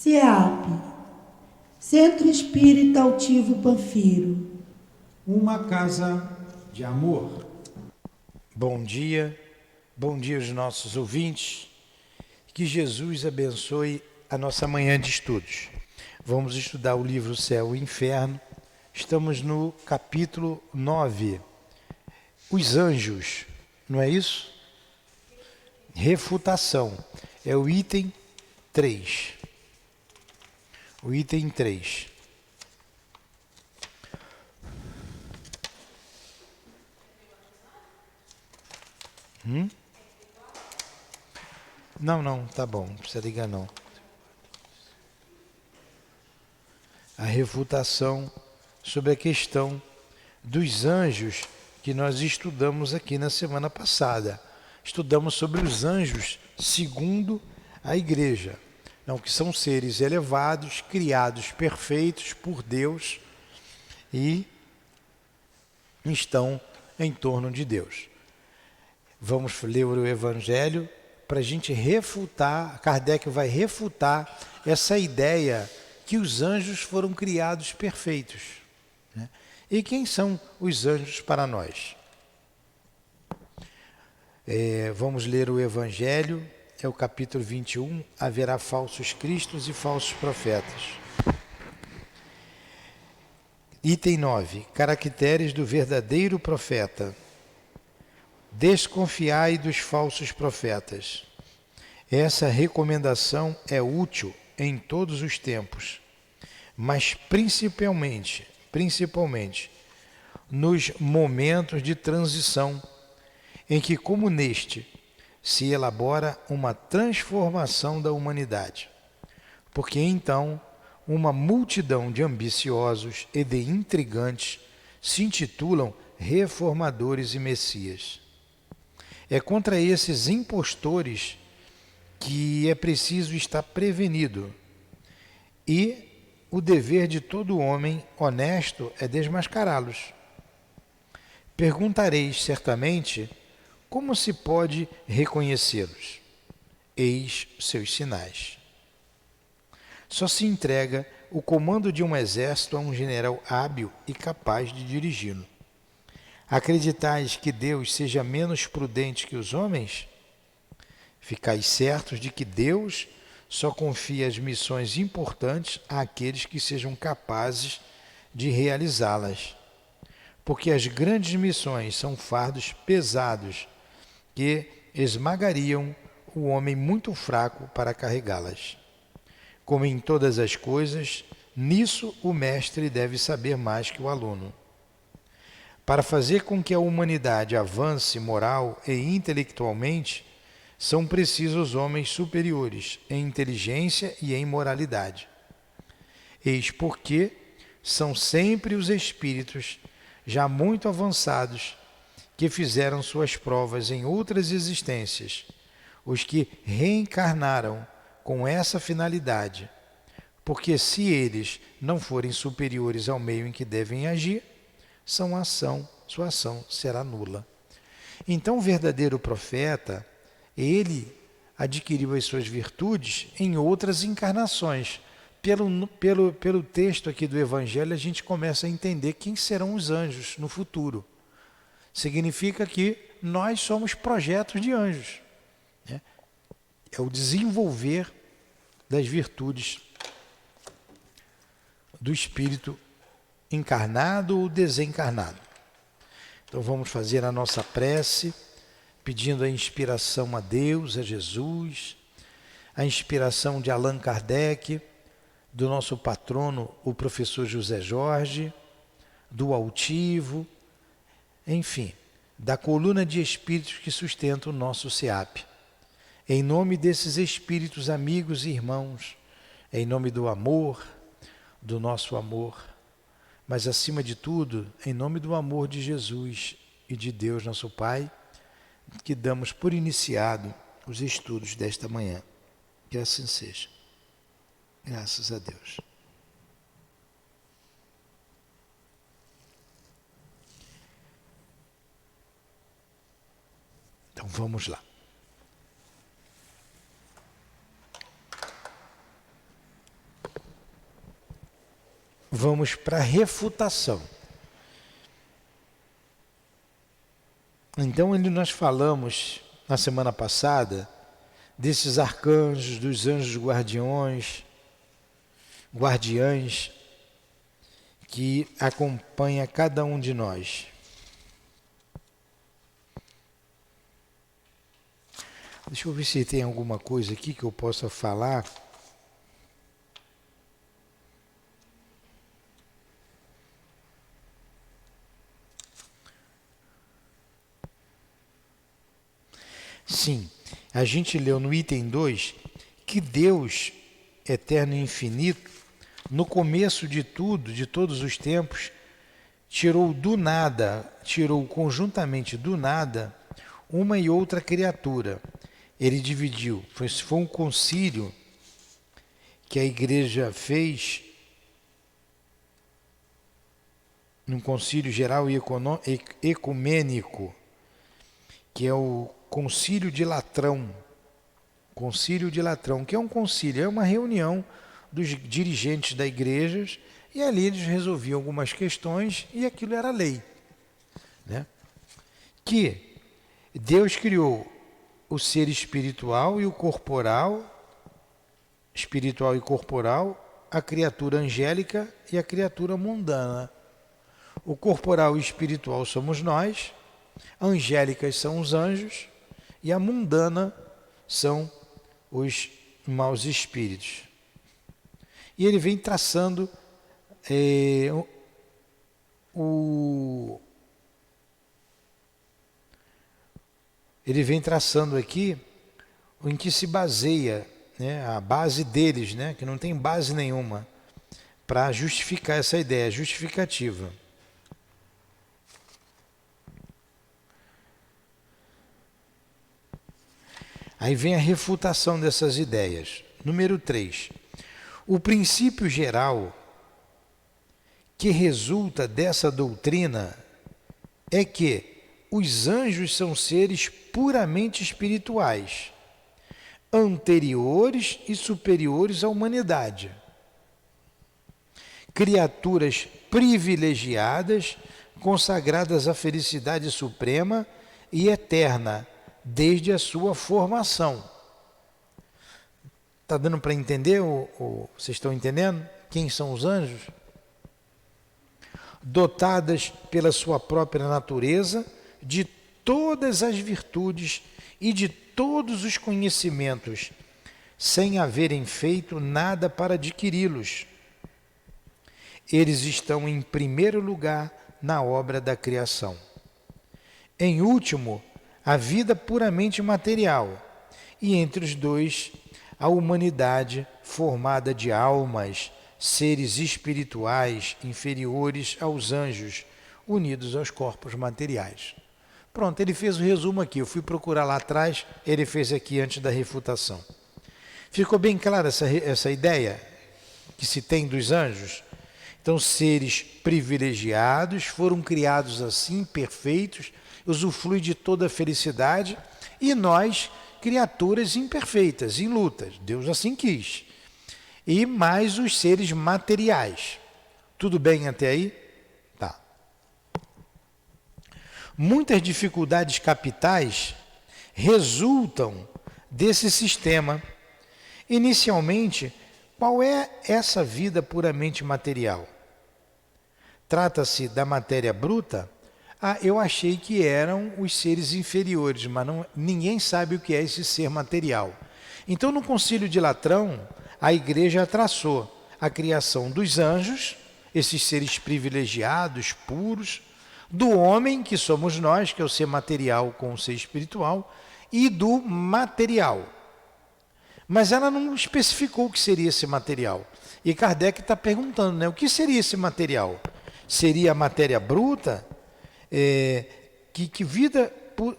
CEAP, Centro Espírita Altivo Panfiro. Uma casa de amor. Bom dia aos nossos ouvintes. Que Jesus abençoe a nossa manhã de estudos. Vamos estudar o livro Céu e Inferno. Estamos no capítulo 9. Os anjos, não é isso? Refutação. É o item 3. O item 3. Não, tá bom, não precisa ligar não. A refutação sobre a questão dos anjos que nós estudamos aqui na semana passada. Estudamos sobre os anjos segundo a igreja. Não, que são seres elevados, criados perfeitos por Deus e estão em torno de Deus. Vamos ler o Evangelho para a gente refutar, Kardec vai refutar essa ideia que os anjos foram criados perfeitos. Né? E quem são os anjos para nós? Vamos ler o Evangelho, é o capítulo 21, haverá falsos cristos e falsos profetas. Item 9, caracteres do verdadeiro profeta. Desconfiai dos falsos profetas. Essa recomendação é útil em todos os tempos, mas principalmente nos momentos de transição, em que, como neste, se elabora uma transformação da humanidade. Porque então uma multidão de ambiciosos e de intrigantes se intitulam reformadores e messias. É contra esses impostores que é preciso estar prevenido. E o dever de todo homem honesto é desmascará-los. Perguntareis certamente como se pode reconhecê-los. Eis seus sinais. Só se entrega o comando de um exército a um general hábil e capaz de dirigi-lo. Acreditais que Deus seja menos prudente que os homens? Ficais certos de que Deus só confia as missões importantes àqueles que sejam capazes de realizá-las. Porque as grandes missões são fardos pesados que esmagariam o homem muito fraco para carregá-las. Como em todas as coisas, nisso o mestre deve saber mais que o aluno. Para fazer com que a humanidade avance moral e intelectualmente, são precisos homens superiores em inteligência e em moralidade. Eis porque são sempre os espíritos já muito avançados que fizeram suas provas em outras existências, os que reencarnaram com essa finalidade, porque se eles não forem superiores ao meio em que devem agir, sua ação será nula. Então o verdadeiro profeta, ele adquiriu as suas virtudes em outras encarnações. Pelo texto aqui do Evangelho, a gente começa a entender quem serão os anjos no futuro. Significa que nós somos projetos de anjos. Né? É o desenvolver das virtudes do espírito encarnado ou desencarnado. Então vamos fazer a nossa prece, pedindo a inspiração a Deus, a Jesus, a inspiração de Allan Kardec, do nosso patrono, o professor José Jorge, do altivo, enfim, da coluna de espíritos que sustenta o nosso SEAP. Em nome desses espíritos amigos e irmãos, em nome do amor, do nosso amor, mas acima de tudo, em nome do amor de Jesus e de Deus, nosso Pai, que damos por iniciado os estudos desta manhã. Que assim seja. Graças a Deus. Então vamos lá. vamos para a refutação. Então, nós falamos na semana passada desses arcanjos, dos anjos guardiães que acompanha cada um de nós. Deixa eu ver se tem alguma coisa aqui que eu possa falar. Sim, a gente leu no item 2 que Deus, eterno e infinito, no começo de tudo, de todos os tempos, tirou conjuntamente do nada, uma e outra criatura. Ele dividiu, foi um concílio que a igreja fez, num concílio geral e ecumênico, que é o Concílio de Latrão. Concílio de Latrão, que é um concílio, é uma reunião dos dirigentes da igreja, e ali eles resolviam algumas questões e aquilo era lei, né? Que Deus criou o ser espiritual e o corporal, a criatura angélica e a criatura mundana. O corporal e espiritual somos nós, angélicas são os anjos e a mundana são os maus espíritos. E ele vem traçando aqui em que se baseia, né, a base deles, né, que não tem base nenhuma, para justificar essa ideia, justificativa. Aí vem a refutação dessas ideias. Número 3. O princípio geral que resulta dessa doutrina é que os anjos são seres puramente espirituais, anteriores e superiores à humanidade. Criaturas privilegiadas, consagradas à felicidade suprema e eterna, desde a sua formação. Está dando para entender? Vocês estão entendendo quem são os anjos? Dotadas pela sua própria natureza de todas as virtudes e de todos os conhecimentos, sem haverem feito nada para adquiri-los. Eles estão em primeiro lugar na obra da criação. Em último, a vida puramente material, e entre os dois, a humanidade formada de almas, seres espirituais inferiores aos anjos, unidos aos corpos materiais. Pronto, ele fez o resumo aqui, eu fui procurar lá atrás, ele fez aqui antes da refutação. Ficou bem clara essa ideia que se tem dos anjos? Então, seres privilegiados, foram criados assim, perfeitos, usufruem de toda a felicidade, e nós, criaturas imperfeitas, em lutas, Deus assim quis. E mais os seres materiais. Tudo bem até aí? Tá. Muitas dificuldades capitais resultam desse sistema. Inicialmente, qual é essa vida puramente material? Trata-se da matéria bruta? Eu achei que eram os seres inferiores, mas ninguém sabe o que é esse ser material. Então, no Concílio de Latrão, a igreja traçou a criação dos anjos, esses seres privilegiados, puros, do homem, que somos nós, que é o ser material com o ser espiritual, e do material. Mas ela não especificou o que seria esse material. E Kardec está perguntando, né, o que seria esse material? Seria a matéria bruta?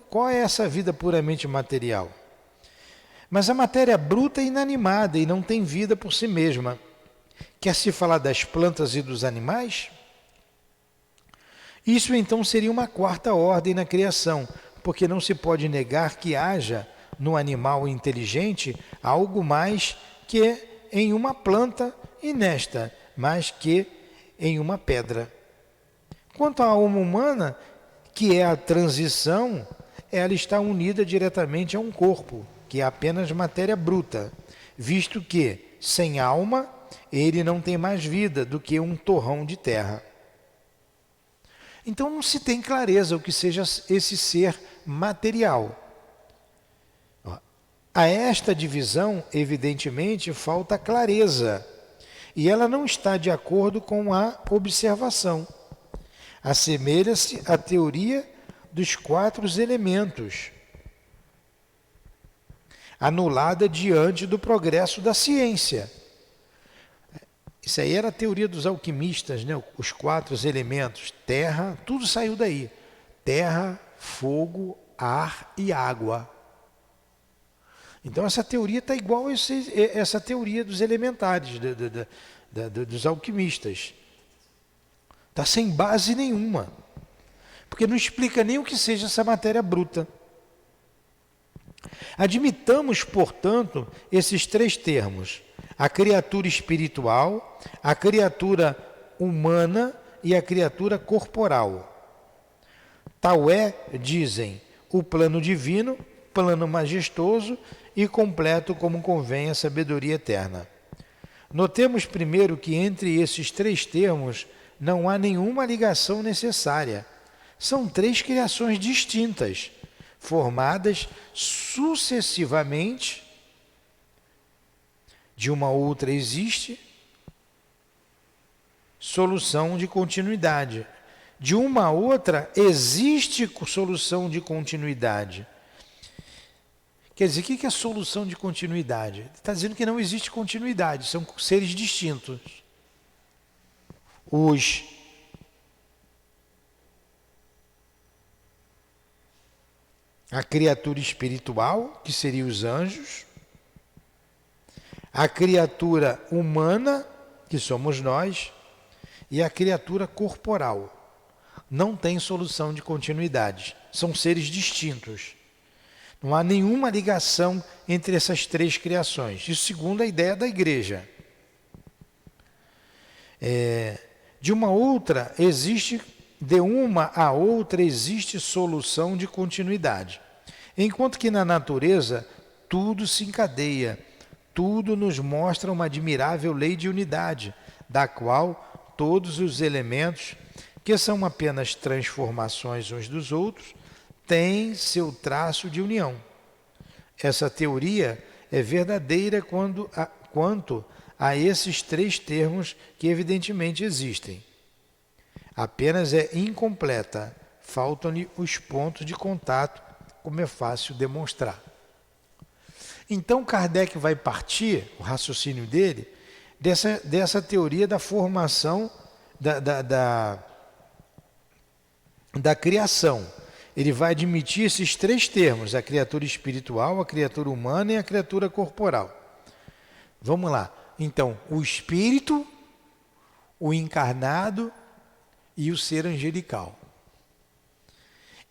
Qual é essa vida puramente material? Mas a matéria bruta é inanimada e não tem vida por si mesma. Quer se falar das plantas e dos animais? Isso então seria uma quarta ordem na criação, porque não se pode negar que haja no animal inteligente algo mais que em uma planta e nesta, mas que em uma pedra. Quanto à alma humana, que é a transição, ela está unida diretamente a um corpo, que é apenas matéria bruta, visto que, sem alma, ele não tem mais vida do que um torrão de terra. Então não se tem clareza o que seja esse ser material. A esta divisão, evidentemente, falta clareza, e ela não está de acordo com a observação. Assemelha-se à teoria dos 4 elementos, anulada diante do progresso da ciência. Isso aí era a teoria dos alquimistas, né? Os 4 elementos, terra, tudo saiu daí. Terra, fogo, ar e água. Então essa teoria está igual a essa teoria dos elementares, dos alquimistas. Está sem base nenhuma, porque não explica nem o que seja essa matéria bruta. Admitamos, portanto, esses 3 termos: a criatura espiritual, a criatura humana e a criatura corporal. Tal é, dizem, o plano divino, plano majestoso e completo como convém à sabedoria eterna. Notemos primeiro que entre esses 3 termos não há nenhuma ligação necessária. São 3 criações distintas, formadas sucessivamente. De uma outra existe solução de continuidade. De uma outra existe solução de continuidade. Quer dizer, o que é solução de continuidade? Ele está dizendo que não existe continuidade, são seres distintos. A criatura espiritual, que seriam os anjos, a criatura humana, que somos nós, e a criatura corporal. Não tem solução de continuidade, são seres distintos. Não há nenhuma ligação entre essas 3 criações. Isso segundo a ideia da igreja. De uma a outra existe solução de continuidade. Enquanto que na natureza tudo se encadeia, tudo nos mostra uma admirável lei de unidade, da qual todos os elementos, que são apenas transformações uns dos outros, têm seu traço de união. Essa teoria é verdadeira quanto a esses 3 termos que evidentemente existem. Apenas é incompleta, faltam-lhe os pontos de contato, como é fácil demonstrar. Então Kardec vai partir, o raciocínio dele, dessa teoria da formação da criação. Ele vai admitir esses 3 termos, a criatura espiritual, a criatura humana e a criatura corporal. Vamos lá. Então, o espírito, o encarnado e o ser angelical.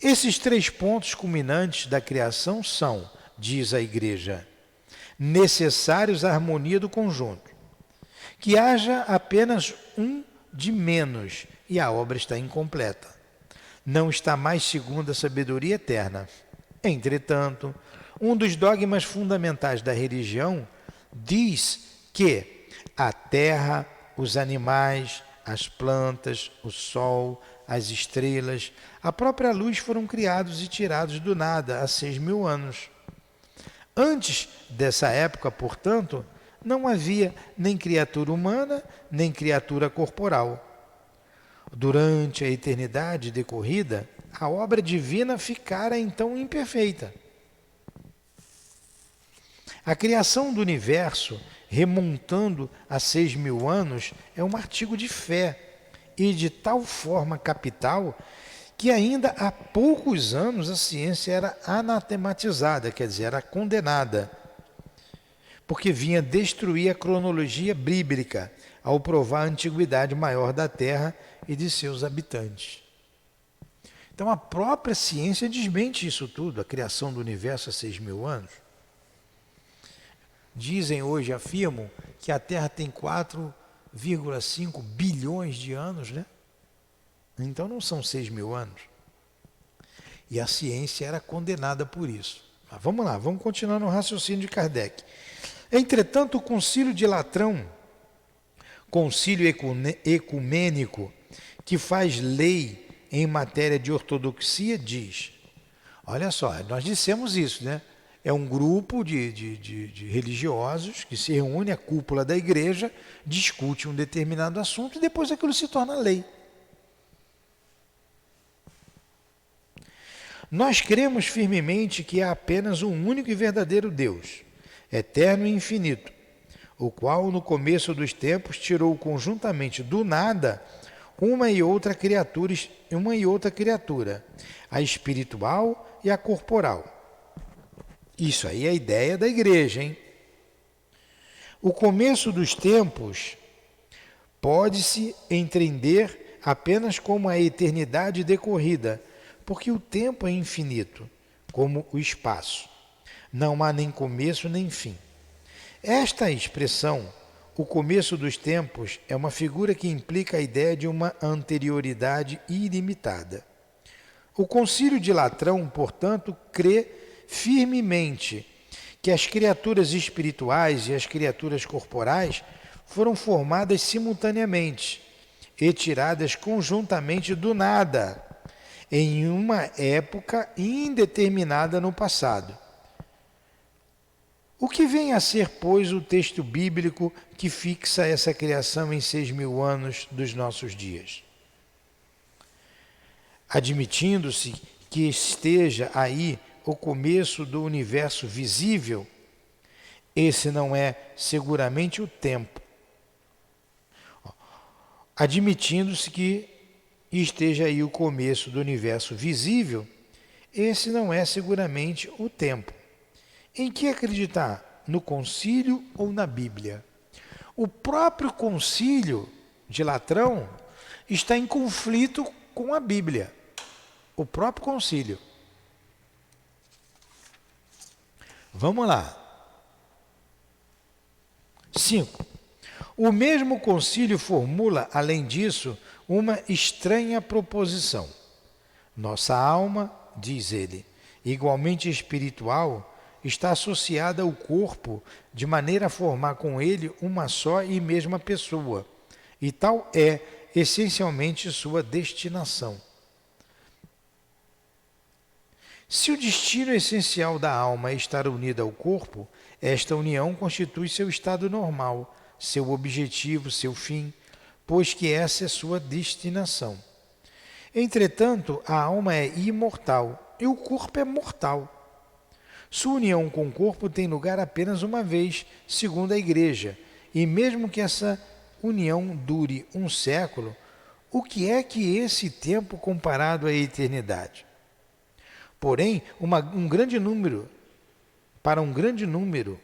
Esses 3 pontos culminantes da criação são, diz a igreja, necessários à harmonia do conjunto. Que haja apenas um de menos e a obra está incompleta. Não está mais segundo a sabedoria eterna. Entretanto, um dos dogmas fundamentais da religião diz que a terra, os animais, as plantas, o sol, as estrelas, a própria luz foram criados e tirados do nada há 6.000 anos. Antes dessa época, portanto, não havia nem criatura humana, nem criatura corporal. Durante a eternidade decorrida, a obra divina ficara então imperfeita. A criação do universo, remontando a 6.000 anos, é um artigo de fé e de tal forma capital que ainda há poucos anos a ciência era anatematizada, quer dizer, era condenada, porque vinha destruir a cronologia bíblica ao provar a antiguidade maior da Terra e de seus habitantes. Então a própria ciência desmente isso tudo, a criação do universo há 6.000 anos. Dizem hoje, afirmam, que a Terra tem 4 4,5 bilhões de anos, né? Então não são 6.000 anos. E a ciência era condenada por isso. Mas vamos lá, vamos continuar no raciocínio de Kardec. Entretanto, o Concílio de Latrão, concílio ecumênico, que faz lei em matéria de ortodoxia, diz, olha só, nós dissemos isso, né? É um grupo de religiosos que se reúne, a cúpula da igreja, discute um determinado assunto e depois aquilo se torna lei. Nós cremos firmemente que há apenas um único e verdadeiro Deus, eterno e infinito, o qual no começo dos tempos tirou conjuntamente do nada uma e outra criatura, a espiritual e a corporal. Isso aí é a ideia da igreja, hein? O começo dos tempos pode-se entender apenas como a eternidade decorrida, porque o tempo é infinito, como o espaço. Não há nem começo nem fim. Esta expressão, o começo dos tempos, é uma figura que implica a ideia de uma anterioridade ilimitada. O Concílio de Latrão, portanto, crê firmemente que as criaturas espirituais e as criaturas corporais foram formadas simultaneamente e tiradas conjuntamente do nada, em uma época indeterminada no passado. O que vem a ser, pois, o texto bíblico que fixa essa criação em 6.000 anos dos nossos dias? Admitindo-se que esteja aí o começo do universo visível, esse não é seguramente o tempo. Admitindo-se que esteja aí o começo do universo visível, esse não é seguramente o tempo. Em que acreditar? No concílio ou na Bíblia? O próprio concílio de Latrão está em conflito com a Bíblia. O próprio concílio. Vamos lá. 5. O mesmo concílio formula, além disso, uma estranha proposição. Nossa alma, diz ele, igualmente espiritual, está associada ao corpo de maneira a formar com ele uma só e mesma pessoa, e tal é essencialmente sua destinação. Se o destino essencial da alma é estar unida ao corpo, esta união constitui seu estado normal, seu objetivo, seu fim, pois que essa é sua destinação. Entretanto, a alma é imortal e o corpo é mortal. Sua união com o corpo tem lugar apenas uma vez, segundo a Igreja, e mesmo que essa união dure um século, o que é que esse tempo comparado à eternidade? Porém, para um grande número,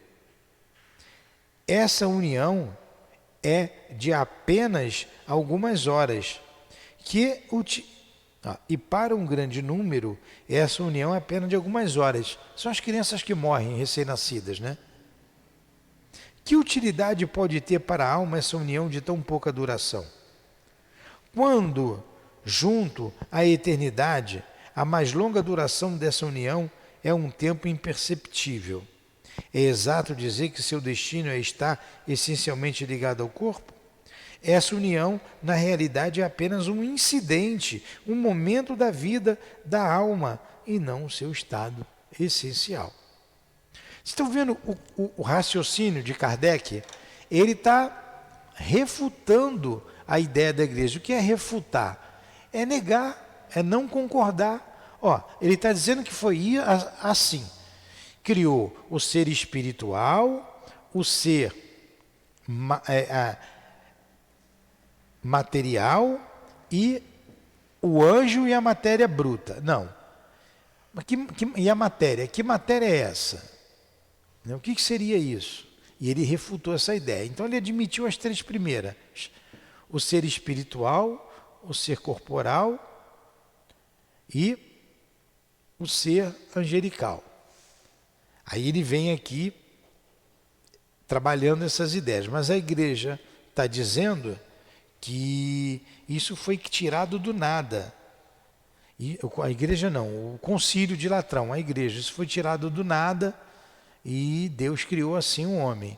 essa união é de apenas algumas horas, e para um grande número, essa união é apenas de algumas horas. São as crianças que morrem, recém-nascidas, né? Que utilidade pode ter para a alma essa união de tão pouca duração? Quando, junto à eternidade, a mais longa duração dessa união é um tempo imperceptível. É exato dizer que seu destino é estar essencialmente ligado ao corpo? Essa união, na realidade, é apenas um incidente, um momento da vida da alma e não o seu estado essencial. Vocês estão vendo o raciocínio de Kardec? Ele está refutando a ideia da igreja. O que é refutar? É negar, é não concordar. Ele está dizendo que foi assim. Criou o ser espiritual, o ser material e o anjo e a matéria bruta. Não. E a matéria? Que matéria é essa? O que seria isso? E ele refutou essa ideia. Então ele admitiu as três primeiras. O ser espiritual, o ser corporal e o ser angelical. Aí ele vem aqui trabalhando essas ideias. Mas a igreja está dizendo que isso foi tirado do nada. E a igreja não, o concílio de Latrão, a igreja, isso foi tirado do nada e Deus criou assim o homem.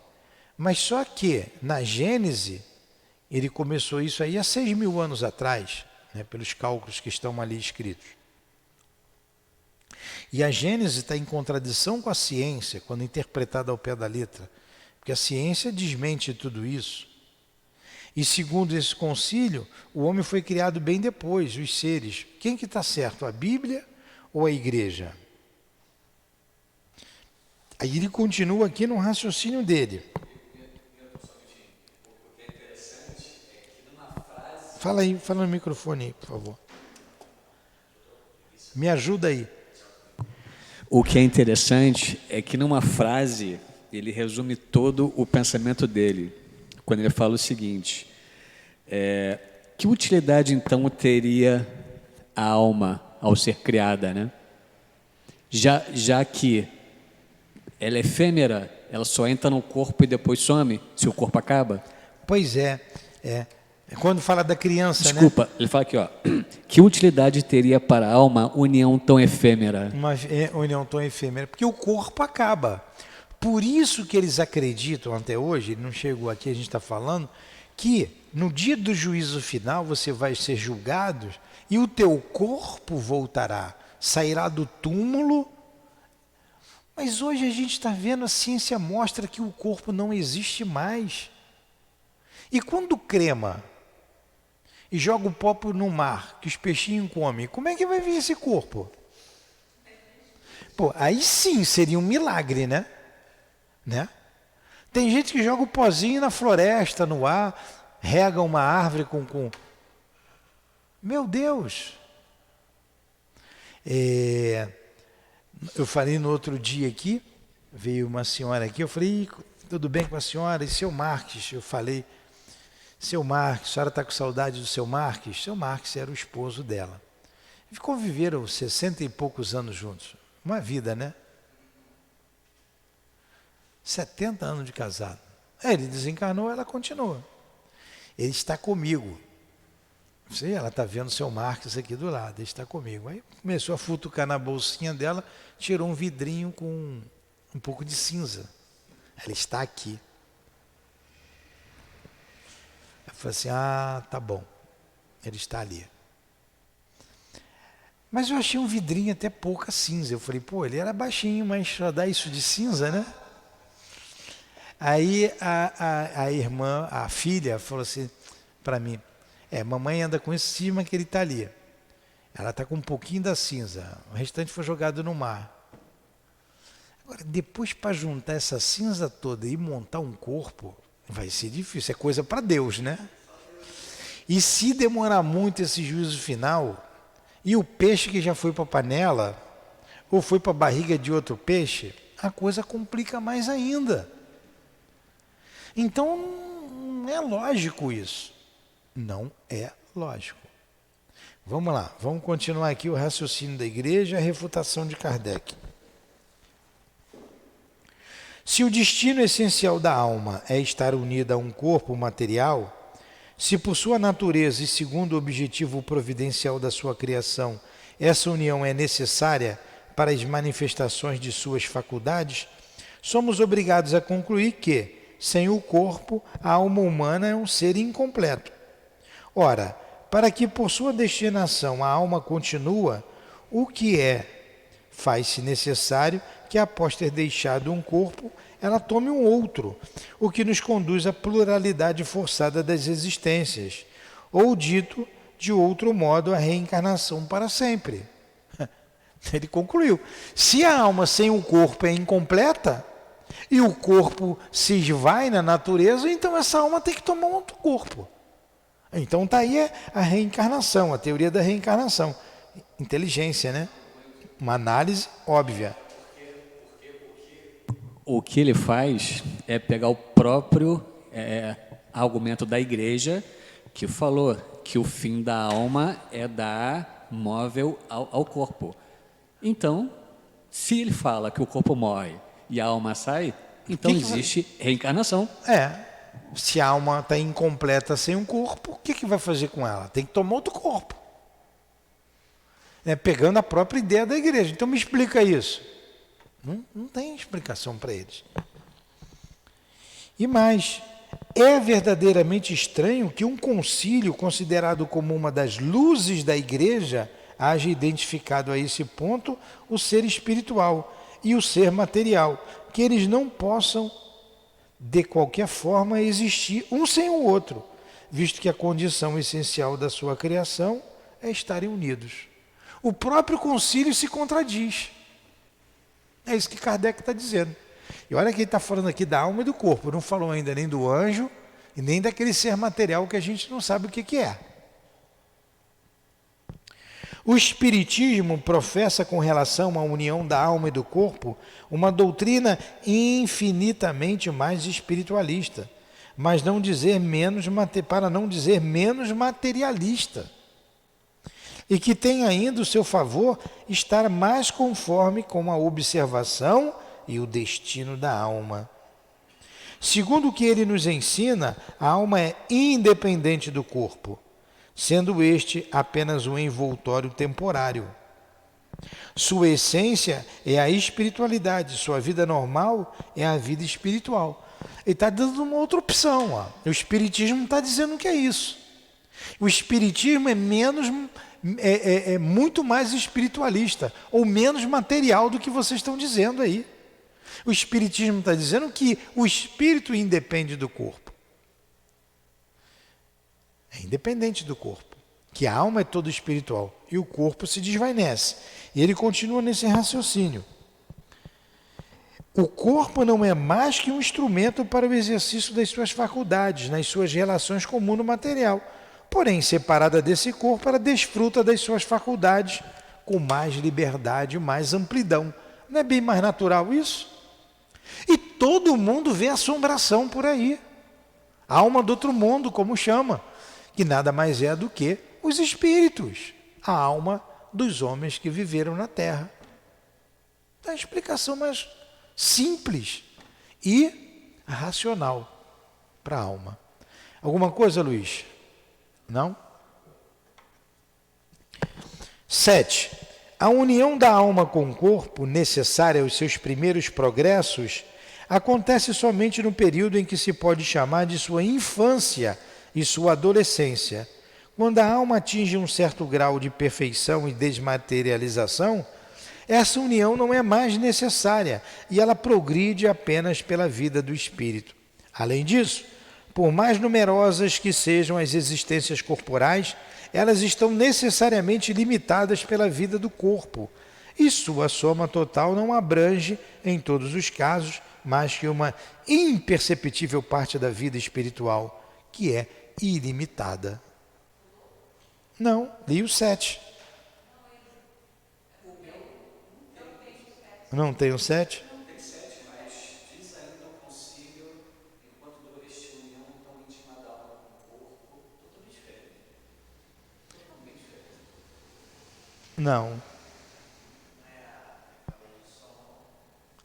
Mas só que na Gênese, ele começou isso aí há 6.000 anos atrás, né, pelos cálculos que estão ali escritos. E a Gênese está em contradição com a ciência, quando interpretada ao pé da letra, porque a ciência desmente tudo isso. E segundo esse concílio, o homem foi criado bem depois, os seres. Quem que está certo, a Bíblia ou a igreja? Aí ele continua aqui no raciocínio dele. Fala aí, fala no microfone aí, por favor. Me ajuda aí. O que é interessante é que numa frase ele resume todo o pensamento dele, quando ele fala o seguinte: que utilidade então teria a alma ao ser criada, né? Já que ela é efêmera, ela só entra no corpo e depois some, se o corpo acaba? Pois é. Quando fala da criança, Desculpa, né? ele fala aqui, ó, que utilidade teria para a alma união tão efêmera? Uma união tão efêmera, porque o corpo acaba. Por isso que eles acreditam até hoje, ele não chegou aqui, a gente está falando, que no dia do juízo final você vai ser julgado e o teu corpo voltará, sairá do túmulo. Mas hoje a gente está vendo, a ciência mostra que o corpo não existe mais. E quando crema e joga o pó no mar, que os peixinhos comem, como é que vai vir esse corpo? Pô, aí sim seria um milagre, né? Tem gente que joga o pozinho na floresta, no ar, rega uma árvore com... Meu Deus! Eu falei no outro dia aqui, veio uma senhora aqui, eu falei, tudo bem com a senhora? E seu Marques? Eu falei, seu Marques, a senhora está com saudade do seu Marques? Seu Marques era o esposo dela. E conviveram 60 e poucos anos juntos. Uma vida, né? 70 anos de casado. Ele desencarnou, ela continua. Ele está comigo. Sei, ela está vendo o seu Marques aqui do lado, ele está comigo. Aí começou a futucar na bolsinha dela, tirou um vidrinho com um pouco de cinza. Ela está aqui. Eu falei assim, tá bom, ele está ali. Mas eu achei um vidrinho até pouca cinza. Eu falei, pô, ele era baixinho, mas só dá isso de cinza, né? Aí a irmã, a filha, falou assim para mim, mamãe anda com esse cima que ele está ali. Ela está com um pouquinho da cinza, o restante foi jogado no mar. Agora, depois para juntar essa cinza toda e montar um corpo, vai ser difícil, é coisa para Deus, né? E se demorar muito esse juízo final, e o peixe que já foi para a panela, ou foi para a barriga de outro peixe, a coisa complica mais ainda. Então, não é lógico isso. Não é lógico. Vamos lá, vamos continuar aqui o raciocínio da igreja, a refutação de Kardec. Se o destino essencial da alma é estar unida a um corpo material, se por sua natureza e segundo o objetivo providencial da sua criação, essa união é necessária para as manifestações de suas faculdades, somos obrigados a concluir que, sem o corpo, a alma humana é um ser incompleto. Ora, para que por sua destinação a alma continua, o que faz-se necessário que após ter deixado um corpo, ela tome um outro, o que nos conduz à pluralidade forçada das existências, ou dito de outro modo, a reencarnação para sempre. Ele concluiu, se a alma sem o corpo é incompleta, e o corpo se esvai na natureza, então essa alma tem que tomar um outro corpo. Então está aí a reencarnação, a teoria da reencarnação. Inteligência, né? Uma análise óbvia. O que ele faz é pegar o próprio argumento da igreja, que falou que o fim da alma é dar móvel ao corpo. Então, se ele fala que o corpo morre e a alma sai, então existe reencarnação. Se a alma está incompleta sem um corpo, o que vai fazer com ela? Tem que tomar outro corpo. Pegando a própria ideia da igreja. Então me explica isso. Não tem explicação para eles. E mais, é verdadeiramente estranho que um concílio considerado como uma das luzes da igreja haja identificado a esse ponto o ser espiritual e o ser material, que eles não possam de qualquer forma existir um sem o outro, visto que a condição essencial da sua criação é estarem unidos. O próprio concílio se contradiz. É isso que Kardec está dizendo. E olha que ele está falando aqui da alma e do corpo, não falou ainda nem do anjo e nem daquele ser material que a gente não sabe o que é. O Espiritismo professa com relação à união da alma e do corpo uma doutrina infinitamente mais espiritualista, mas para não dizer menos materialista, e que tem ainda o seu favor estar mais conforme com a observação e o destino da alma. Segundo o que ele nos ensina, a alma é independente do corpo, sendo este apenas um envoltório temporário. Sua essência é a espiritualidade, sua vida normal é a vida espiritual. Ele está dando uma outra opção. Ó. O Espiritismo está dizendo que é isso. O Espiritismo é muito mais espiritualista, ou menos material do que vocês estão dizendo aí. O Espiritismo está dizendo que o espírito independe do corpo. É independente do corpo. Que a alma é toda espiritual e o corpo se desvanece. E ele continua nesse raciocínio. O corpo não é mais que um instrumento para o exercício das suas faculdades, nas suas relações com o mundo material. Porém, separada desse corpo, ela desfruta das suas faculdades com mais liberdade, mais amplidão. Não é bem mais natural isso? E todo mundo vê assombração por aí. A alma do outro mundo, como chama, que nada mais é do que os espíritos, a alma dos homens que viveram na Terra. Então, a explicação mais simples e racional para a alma. Alguma coisa, Luiz? Não? 7. A união da alma com o corpo, necessária aos seus primeiros progressos, acontece somente no período em que se pode chamar de sua infância e sua adolescência. Quando a alma atinge um certo grau de perfeição e desmaterialização, essa união não é mais necessária e ela progride apenas pela vida do espírito. Além disso, por mais numerosas que sejam as existências corporais, elas estão necessariamente limitadas pela vida do corpo, e sua soma total não abrange, em todos os casos, mais que uma imperceptível parte da vida espiritual, que é ilimitada. Não, li o 7. Não tem o 7? Não tem 7, mas diz ainda o concílio, enquanto dura esta união tão íntima da alma com o corpo, totalmente diferente. Totalmente diferente. Não.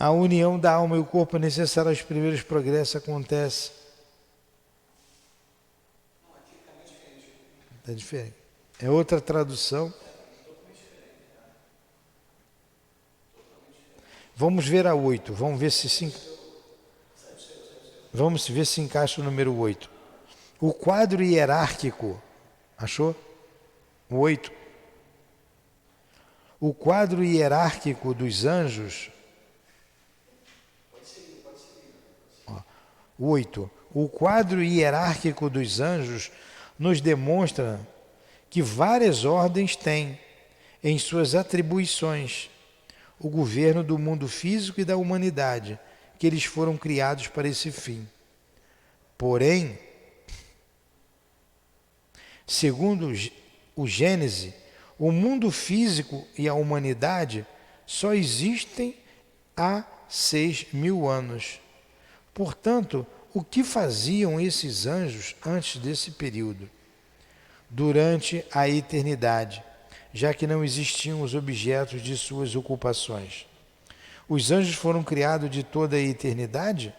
A união da alma e o corpo é necessária aos primeiros progressos acontece. Não, aqui fica muito diferente. Está diferente. É outra tradução. Vamos ver a 8. Vamos ver se encaixa o número 8. O quadro hierárquico. Achou? O 8. O quadro hierárquico dos anjos. 8. O quadro hierárquico dos anjos nos demonstra que várias ordens têm em suas atribuições o governo do mundo físico e da humanidade, que eles foram criados para esse fim. Porém, segundo o Gênese, o mundo físico e a humanidade só existem há 6.000 anos. Portanto, o que faziam esses anjos antes desse período? Durante a eternidade, já que não existiam os objetos de suas ocupações. Os anjos foram criados de toda a eternidade?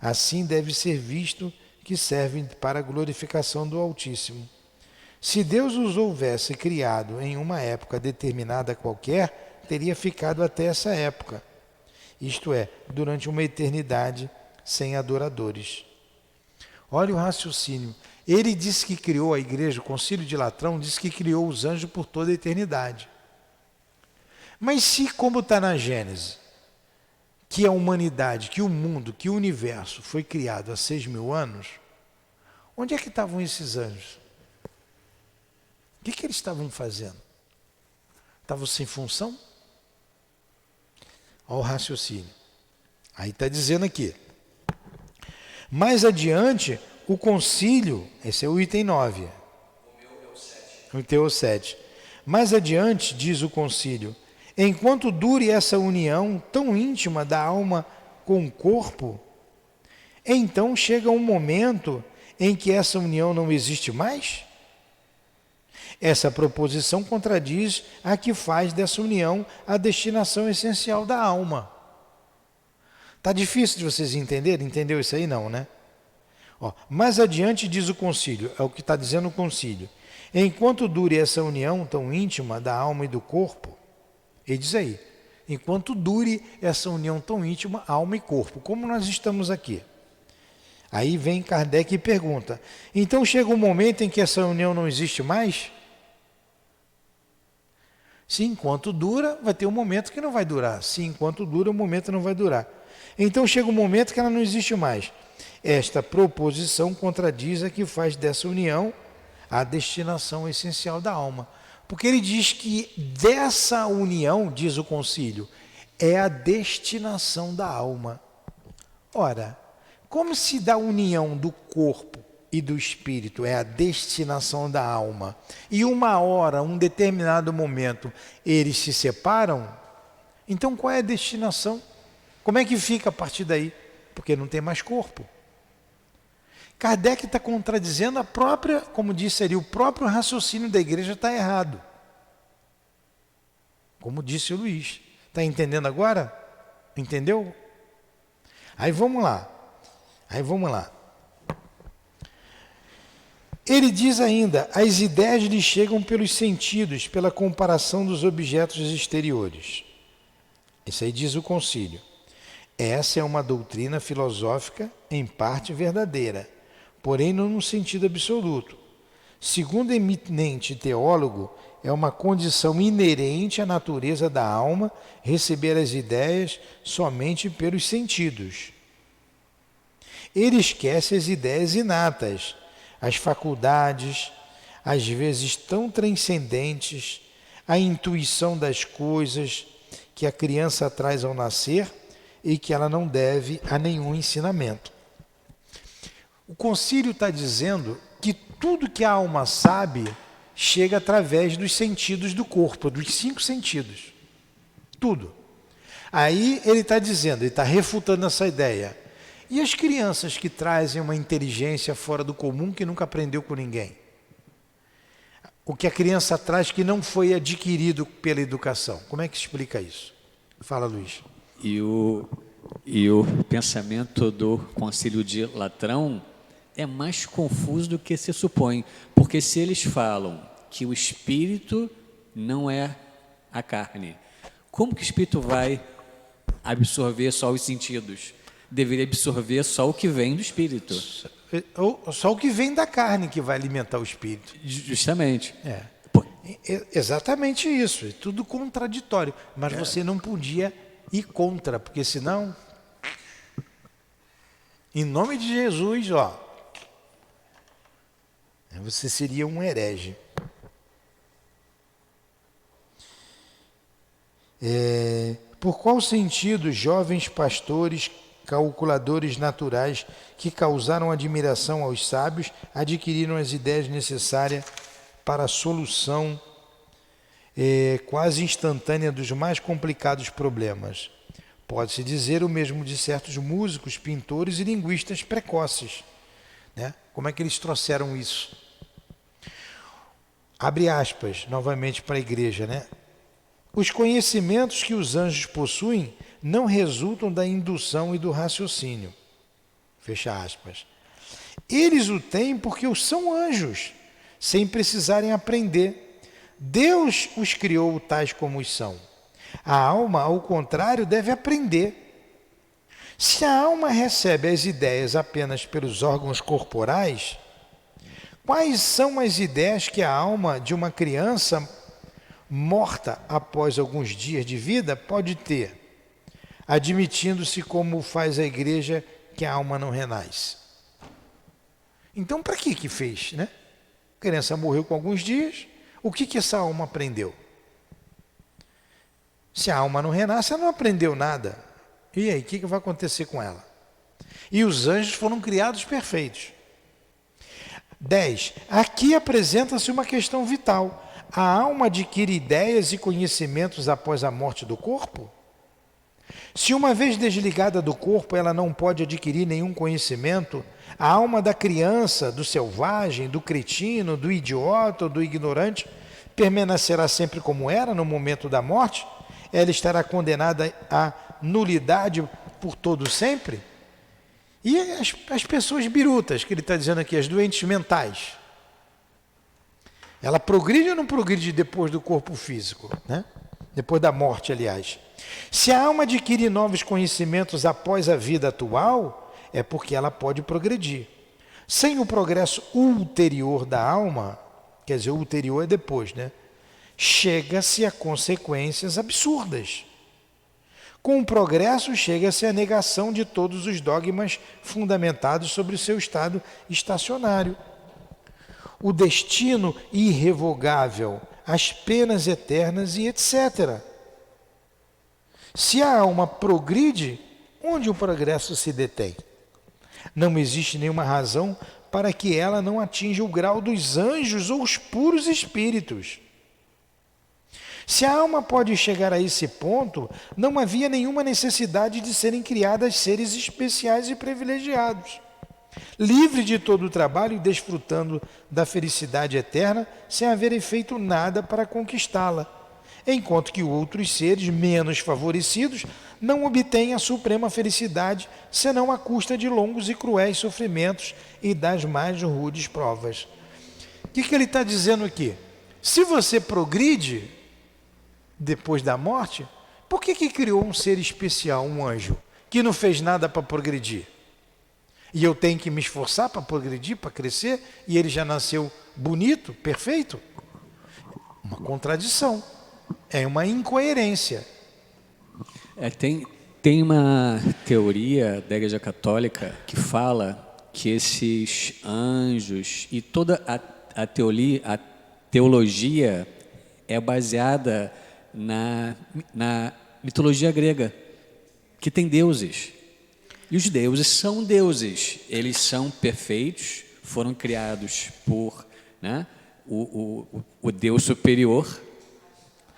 Assim deve ser visto que servem para a glorificação do Altíssimo. Se Deus os houvesse criado em uma época determinada qualquer, teria ficado até essa época, isto é, durante uma eternidade sem adoradores. Olha o raciocínio. Ele disse que criou a igreja, o Concílio de Latrão disse que criou os anjos por toda a eternidade. Mas se, como está na Gênesis, que a humanidade, que o mundo, que o universo foi criado há 6.000 anos, onde é que estavam esses anjos? O que eles estavam fazendo? Estavam sem função? Olha o raciocínio. Aí está dizendo aqui. Mais adiante, o concílio, esse é o item 9. O teu é o 7. Mais adiante, diz o concílio, enquanto dure essa união tão íntima da alma com o corpo, então chega um momento em que essa união não existe mais? Essa proposição contradiz a que faz dessa união a destinação essencial da alma. Está difícil de vocês entenderem? Entendeu isso aí? Não, né? Mais adiante diz o concílio, é o que está dizendo o concílio. Enquanto dure essa união tão íntima da alma e do corpo, ele diz aí, enquanto dure essa união tão íntima, alma e corpo, como nós estamos aqui. Aí vem Kardec e pergunta, então chega um momento em que essa união não existe mais? Se enquanto dura, vai ter um momento que não vai durar. Se enquanto dura, o momento não vai durar. Então chega um momento que ela não existe mais. Esta proposição contradiz a que faz dessa união a destinação essencial da alma. Porque ele diz que dessa união, diz o concílio, é a destinação da alma. Ora, como se da união do corpo e do espírito é a destinação da alma, e uma hora, um determinado momento, eles se separam, então qual é a destinação? Como é que fica a partir daí? Porque não tem mais corpo. Kardec está contradizendo a própria, como disse ali, o próprio raciocínio da igreja está errado. Como disse o Luiz. Está entendendo agora? Entendeu? Aí vamos lá. Ele diz ainda, as ideias lhe chegam pelos sentidos, pela comparação dos objetos exteriores. Isso aí diz o concílio. Essa é uma doutrina filosófica em parte verdadeira, porém não no sentido absoluto. Segundo o eminente teólogo, é uma condição inerente à natureza da alma receber as ideias somente pelos sentidos. Ele esquece as ideias inatas, as faculdades, às vezes tão transcendentes, a intuição das coisas que a criança traz ao nascer e que ela não deve a nenhum ensinamento. O concílio está dizendo que tudo que a alma sabe chega através dos sentidos do corpo, dos 5 sentidos. Tudo. Aí ele está dizendo, ele está refutando essa ideia. E as crianças que trazem uma inteligência fora do comum que nunca aprendeu com ninguém? O que a criança traz que não foi adquirido pela educação. Como é que explica isso? Fala, Luiz. E o pensamento do Concílio de Latrão é mais confuso do que se supõe. Porque se eles falam que o espírito não é a carne, como que o espírito vai absorver só os sentidos? Deveria absorver só o que vem do espírito. Só o que vem da carne que vai alimentar o espírito. Justamente. Exatamente isso. É tudo contraditório. Mas você não podia ir contra, porque senão, em nome de Jesus, você seria um herege. Por qual sentido jovens pastores, calculadores naturais que causaram admiração aos sábios, adquiriram as ideias necessárias para a solução quase instantânea dos mais complicados problemas? Pode-se dizer o mesmo de certos músicos, pintores e linguistas precoces. Né? Como é que eles trouxeram isso? Abre aspas, novamente para a igreja, né? Os conhecimentos que os anjos possuem não resultam da indução e do raciocínio. fecha aspas. Eles o têm porque os são anjos, sem precisarem aprender. Deus os criou tais como os são. A alma, ao contrário, deve aprender. Se a alma recebe as ideias apenas pelos órgãos corporais, quais são as ideias que a alma de uma criança morta após alguns dias de vida pode ter, admitindo-se como faz a igreja que a alma não renasce? Então, para que fez, né? A criança morreu com alguns dias, o que essa alma aprendeu? Se a alma não renasce, ela não aprendeu nada. E aí, o que vai acontecer com ela? E os anjos foram criados perfeitos. 10. Aqui apresenta-se uma questão vital. A alma adquire ideias e conhecimentos após a morte do corpo? Se uma vez desligada do corpo, ela não pode adquirir nenhum conhecimento, a alma da criança, do selvagem, do cretino, do idiota ou do ignorante permanecerá sempre como era no momento da morte? Ela estará condenada à nulidade por todo sempre? E as pessoas birutas, que ele está dizendo aqui, as doentes mentais, ela progride ou não progride depois do corpo físico, né? Depois da morte, aliás. Se a alma adquire novos conhecimentos após a vida atual, é porque ela pode progredir. Sem o progresso ulterior da alma, quer dizer, o ulterior é depois, né? Chega-se a consequências absurdas. Com o progresso, chega-se à negação de todos os dogmas fundamentados sobre o seu estado estacionário. O destino irrevogável, as penas eternas e etc. Se a alma progride, onde o progresso se detém? Não existe nenhuma razão para que ela não atinja o grau dos anjos ou os puros espíritos. Se a alma pode chegar a esse ponto, não havia nenhuma necessidade de serem criadas seres especiais e privilegiados, livre de todo o trabalho e desfrutando da felicidade eterna, sem haverem feito nada para conquistá-la, enquanto que outros seres menos favorecidos não obtêm a suprema felicidade, senão à custa de longos e cruéis sofrimentos e das mais rudes provas. O que ele está dizendo aqui? Se você progride depois da morte, por que criou um ser especial, um anjo, que não fez nada para progredir? E eu tenho que me esforçar para progredir, para crescer, e ele já nasceu bonito, perfeito? Uma contradição, é uma incoerência. Tem uma teoria da Igreja Católica que fala que esses anjos e toda a teologia é baseada na mitologia grega, que tem deuses. E os deuses são deuses, eles são perfeitos, foram criados por, né, o Deus superior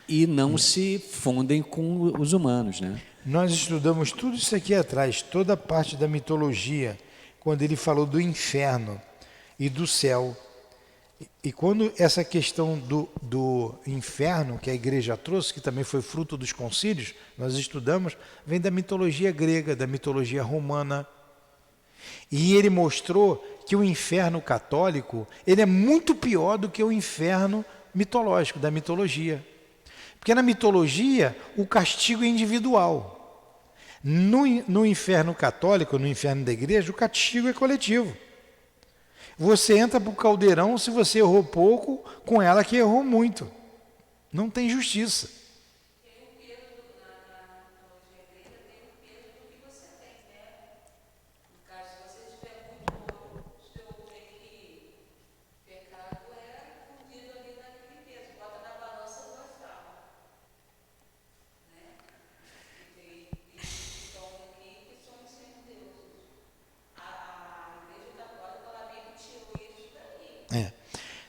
e não se fundem com os humanos, né? Nós estudamos tudo isso aqui atrás, toda a parte da mitologia, quando ele falou do inferno e do céu. E quando essa questão do inferno, que a igreja trouxe, que também foi fruto dos concílios, nós estudamos, vem da mitologia grega, da mitologia romana. E ele mostrou que o inferno católico, ele é muito pior do que o inferno mitológico, da mitologia. Porque na mitologia, o castigo é individual. No inferno católico, no inferno da igreja, o castigo é coletivo. Você entra para o caldeirão se você errou pouco, com ela que errou muito. Não tem justiça.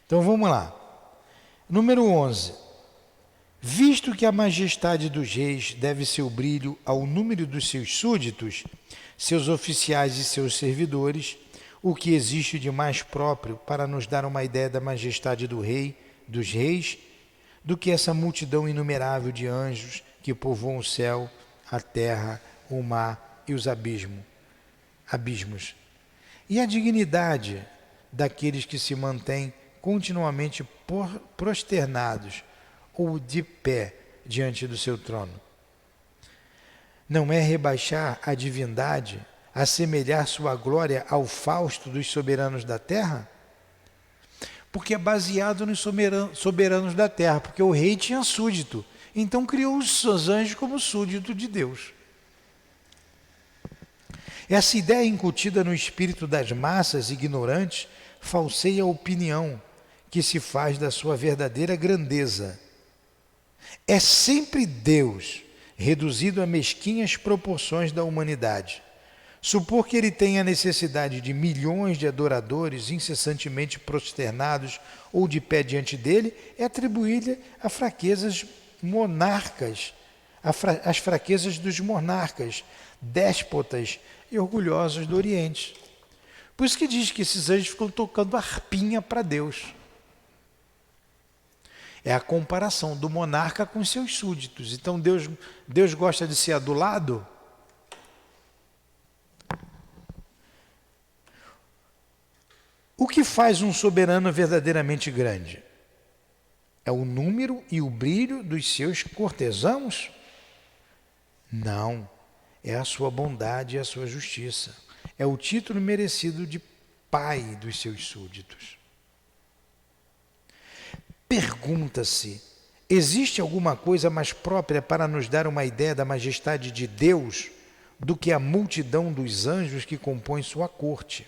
Então vamos lá. Número 11. Visto que a majestade dos reis deve seu brilho ao número dos seus súditos, seus oficiais e seus servidores, o que existe de mais próprio para nos dar uma ideia da majestade do rei, dos reis, do que essa multidão inumerável de anjos que povoam o céu, a terra, o mar e os abismos. E a dignidade daqueles que se mantêm continuamente prosternados ou de pé diante do seu trono? Não é rebaixar a divindade, assemelhar sua glória ao Fausto dos soberanos da terra? Porque é baseado nos soberanos da terra, porque o rei tinha súdito, então criou os seus anjos como súdito de Deus. Essa ideia incutida no espírito das massas ignorantes falseia a opinião que se faz da sua verdadeira grandeza. É sempre Deus, reduzido a mesquinhas proporções da humanidade. Supor que ele tenha necessidade de milhões de adoradores incessantemente prosternados ou de pé diante dele é atribuir-lhe a fraquezas monarcas, as fraquezas dos monarcas, déspotas e orgulhosos do Oriente. Por isso que diz que esses anjos ficam tocando harpinha para Deus. É a comparação do monarca com os seus súditos. Então Deus gosta de ser adulado? O que faz um soberano verdadeiramente grande? É o número e o brilho dos seus cortesãos? Não, é a sua bondade e a sua justiça. É o título merecido de pai dos seus súditos. Pergunta-se, existe alguma coisa mais própria para nos dar uma ideia da majestade de Deus do que a multidão dos anjos que compõem sua corte?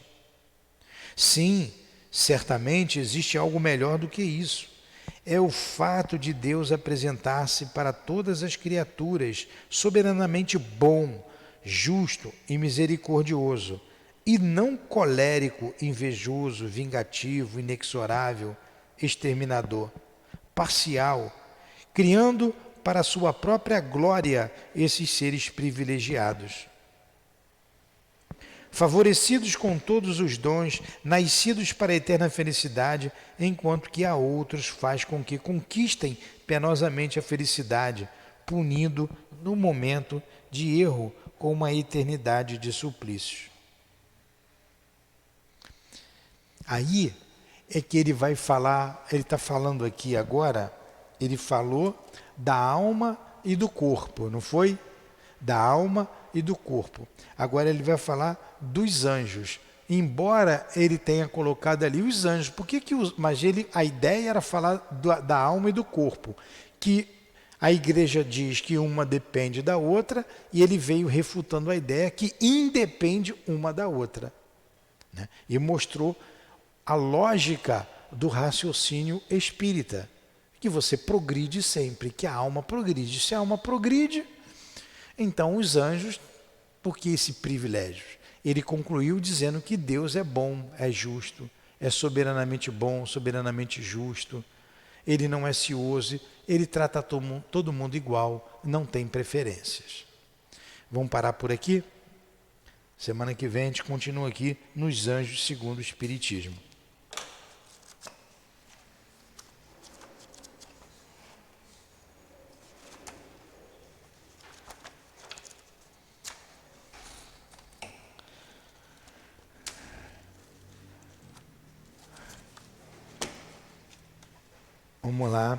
Sim, certamente existe algo melhor do que isso. É o fato de Deus apresentar-se para todas as criaturas soberanamente bom, justo e misericordioso, e não colérico, invejoso, vingativo, inexorável, exterminador, parcial, criando para a sua própria glória esses seres privilegiados. Favorecidos com todos os dons, nascidos para a eterna felicidade, enquanto que a outros faz com que conquistem penosamente a felicidade, punindo no momento de erro com uma eternidade de suplícios. Aí é que ele vai falar, ele está falando aqui agora, ele falou da alma e do corpo, não foi? Da alma e do corpo. Agora ele vai falar dos anjos. Embora ele tenha colocado ali os anjos, mas a ideia era falar da alma e do corpo, que a igreja diz que uma depende da outra, e ele veio refutando a ideia que independe uma da outra, né? E mostrou a lógica do raciocínio espírita, que você progride sempre, que a alma progride. Se a alma progride, então os anjos, por que esse privilégio? Ele concluiu dizendo que Deus é bom, é justo, é soberanamente bom, soberanamente justo. Ele não é cioso, ele trata todo mundo igual, não tem preferências. Vamos parar por aqui? Semana que vem a gente continua aqui nos Anjos segundo o Espiritismo. Vamos lá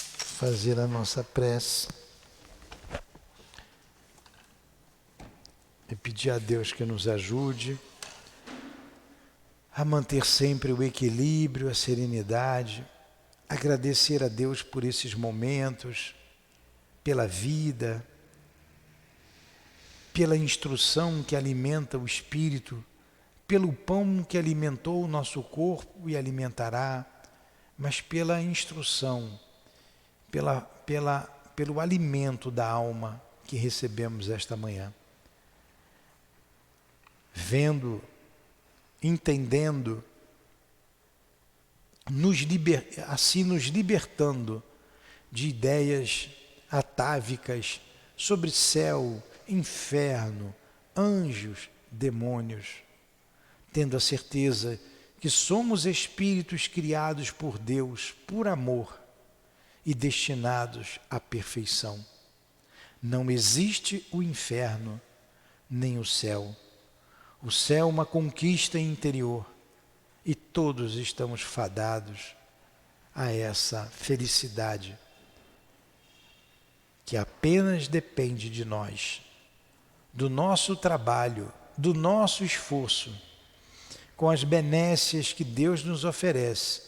fazer a nossa prece e pedir a Deus que nos ajude a manter sempre o equilíbrio, a serenidade, agradecer a Deus por esses momentos, pela vida, pela instrução que alimenta o espírito, pelo pão que alimentou o nosso corpo e alimentará, mas pela instrução, pelo alimento da alma que recebemos esta manhã. Vendo, entendendo, assim nos libertando de ideias atávicas sobre céu, inferno, anjos, demônios, tendo a certeza que somos espíritos criados por Deus, por amor e destinados à perfeição. Não existe o inferno, nem o céu. O céu é uma conquista interior e todos estamos fadados a essa felicidade que apenas depende de nós, do nosso trabalho, do nosso esforço, com as benécias que Deus nos oferece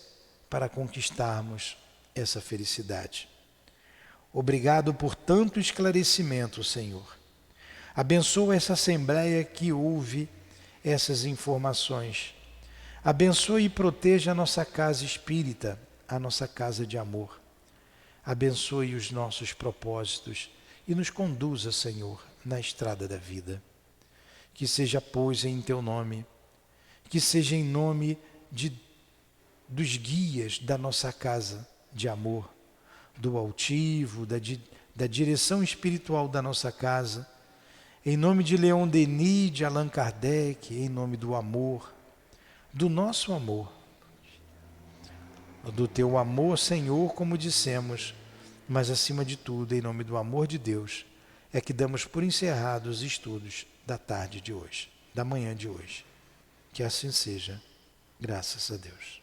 para conquistarmos essa felicidade. Obrigado por tanto esclarecimento, Senhor. Abençoa essa assembleia que ouve essas informações. Abençoe e proteja a nossa casa espírita, a nossa casa de amor. Abençoe os nossos propósitos e nos conduza, Senhor, na estrada da vida. Que seja, pois, em Teu nome, que seja em nome dos guias da nossa casa de amor, do altivo, da direção espiritual da nossa casa, em nome de Leon Denis, de Allan Kardec, em nome do amor, do nosso amor, do Teu amor, Senhor, como dissemos, mas acima de tudo, em nome do amor de Deus, é que damos por encerrados os estudos da tarde de hoje, da manhã de hoje. Que assim seja, graças a Deus.